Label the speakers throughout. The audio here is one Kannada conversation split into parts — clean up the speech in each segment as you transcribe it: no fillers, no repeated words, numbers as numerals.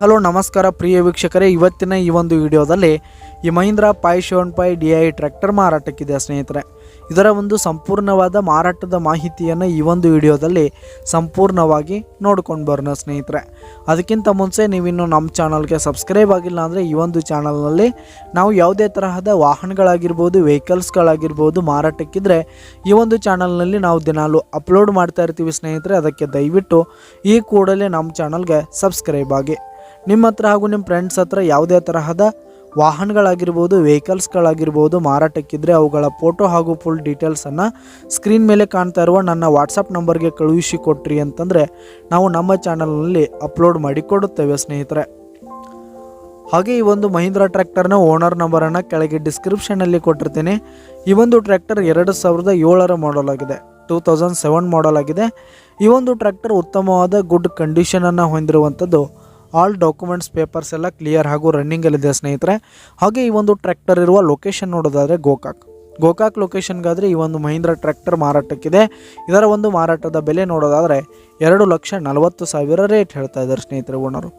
Speaker 1: ಹಲೋ ನಮಸ್ಕಾರ ಪ್ರಿಯ ವೀಕ್ಷಕರೇ, ಇವತ್ತಿನ ಈ ಒಂದು ವಿಡಿಯೋದಲ್ಲಿ ಈ ಮಹೀಂದ್ರಾ 575 DI ಟ್ರ್ಯಾಕ್ಟರ್ ಮಾರಾಟಕ್ಕಿದೆ ಸ್ನೇಹಿತರೆ. ಇದರ ಒಂದು ಸಂಪೂರ್ಣವಾದ ಮಾರಾಟದ ಮಾಹಿತಿಯನ್ನು ಈ ಒಂದು ವಿಡಿಯೋದಲ್ಲಿ ಸಂಪೂರ್ಣವಾಗಿ ನೋಡ್ಕೊಂಡು ಬರೋಣ ಸ್ನೇಹಿತರೆ. ಅದಕ್ಕಿಂತ ಮುಂಚೆ ನೀವಿನ್ನು ನಮ್ಮ ಚಾನಲ್ಗೆ ಸಬ್ಸ್ಕ್ರೈಬ್ ಆಗಿಲ್ಲ ಅಂದರೆ ಈ ಒಂದು ಚಾನಲ್ನಲ್ಲಿ ನಾವು ಯಾವುದೇ ತರಹದ ವಾಹನಗಳಾಗಿರ್ಬೋದು, ವೆಹಿಕಲ್ಸ್ಗಳಾಗಿರ್ಬೋದು ಮಾರಾಟಕ್ಕಿದ್ರೆ ಈ ಒಂದು ಚಾನಲ್ನಲ್ಲಿ ನಾವು ದಿನಾಲು ಅಪ್ಲೋಡ್ ಮಾಡ್ತಾ ಇರ್ತೀವಿ ಸ್ನೇಹಿತರೆ. ಅದಕ್ಕೆ ದಯವಿಟ್ಟು ಈ ಕೂಡಲೇ ನಮ್ಮ ಚಾನಲ್ಗೆ ಸಬ್ಸ್ಕ್ರೈಬ್ ಆಗಿ. ನಿಮ್ಮ ಹತ್ರ ಹಾಗೂ ನಿಮ್ಮ ಫ್ರೆಂಡ್ಸ್ ಹತ್ರ ಯಾವುದೇ ತರಹದ ವಾಹನಗಳಾಗಿರ್ಬೋದು, ವೆಹಿಕಲ್ಸ್ಗಳಾಗಿರ್ಬೋದು ಮಾರಾಟಕ್ಕಿದ್ರೆ ಅವುಗಳ ಫೋಟೋ ಹಾಗೂ ಫುಲ್ ಡೀಟೇಲ್ಸನ್ನು ಸ್ಕ್ರೀನ್ ಮೇಲೆ ಕಾಣ್ತಾ ಇರುವ ನನ್ನ ವಾಟ್ಸಪ್ ನಂಬರ್ಗೆ ಕಳುಹಿಸಿ ಕೊಟ್ರಿ ಅಂತಂದರೆ ನಾವು ನಮ್ಮ ಚಾನಲ್ನಲ್ಲಿ ಅಪ್ಲೋಡ್ ಮಾಡಿ ಕೊಡುತ್ತೇವೆ ಸ್ನೇಹಿತರೆ. ಹಾಗೆ ಈ ಒಂದು ಮಹೀಂದ್ರಾ ಟ್ರ್ಯಾಕ್ಟರ್ನ ಓನರ್ ನಂಬರನ್ನು ಕೆಳಗೆ ಡಿಸ್ಕ್ರಿಪ್ಷನಲ್ಲಿ ಕೊಟ್ಟಿರ್ತೀನಿ. ಈ ಒಂದು ಟ್ರ್ಯಾಕ್ಟರ್ 2007 ಮಾಡಲ್ ಆಗಿದೆ, 2007 ಮಾಡಲ್ ಆಗಿದೆ. ಈ ಒಂದು ಟ್ರ್ಯಾಕ್ಟರ್ ಉತ್ತಮವಾದ ಗುಡ್ ಕಂಡೀಷನನ್ನು ಹೊಂದಿರುವಂಥದ್ದು. ಆಲ್ ಡಾಕ್ಯುಮೆಂಟ್ಸ್ ಪೇಪರ್ಸ್ ಎಲ್ಲ ಕ್ಲಿಯರ್ ಹಾಗೂ ರನ್ನಿಂಗಲ್ಲಿದೆ ಸ್ನೇಹಿತರೆ. ಹಾಗೆ ಈ ಒಂದು ಟ್ರ್ಯಾಕ್ಟರ್ ಇರುವ ಲೊಕೇಶನ್ ನೋಡೋದಾದರೆ ಗೋಕಾಕ್ ಲೊಕೇಶನ್ಗಾದರೆ ಈ ಒಂದು ಮಹೀಂದ್ರಾ ಟ್ರ್ಯಾಕ್ಟರ್ ಮಾರಾಟಕ್ಕಿದೆ. ಇದರ ಒಂದು ಮಾರಾಟದ ಬೆಲೆ ನೋಡೋದಾದರೆ 2,40,000 ರೇಟ್ ಹೇಳ್ತಾ ಇದ್ದಾರೆ ಸ್ನೇಹಿತರೆ. ಓನರು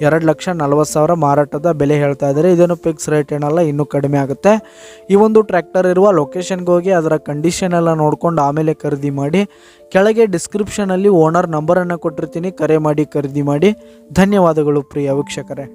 Speaker 1: 2,40,000 ಮಾರಾಟದ ಬೆಲೆ ಹೇಳ್ತಾ ಇದ್ದಾರೆ. ಇದೇನು ಫಿಕ್ಸ್ ರೇಟ್ ಏನಲ್ಲ, ಇನ್ನೂ ಕಡಿಮೆ ಆಗುತ್ತೆ. ಈ ಒಂದು ಟ್ರ್ಯಾಕ್ಟರ್ ಇರುವ ಲೊಕೇಶನ್ಗೆ ಹೋಗಿ ಅದರ ಕಂಡೀಷನ್ ಎಲ್ಲ ನೋಡ್ಕೊಂಡು ಆಮೇಲೆ ಖರೀದಿ ಮಾಡಿ. ಕೆಳಗೆ ಡಿಸ್ಕ್ರಿಪ್ಷನಲ್ಲಿ ಓನರ್ ನಂಬರನ್ನು ಕೊಟ್ಟಿರ್ತೀನಿ, ಕರೆ ಮಾಡಿ ಖರೀದಿ ಮಾಡಿ. ಧನ್ಯವಾದಗಳು ಪ್ರಿಯ ವೀಕ್ಷಕರೇ.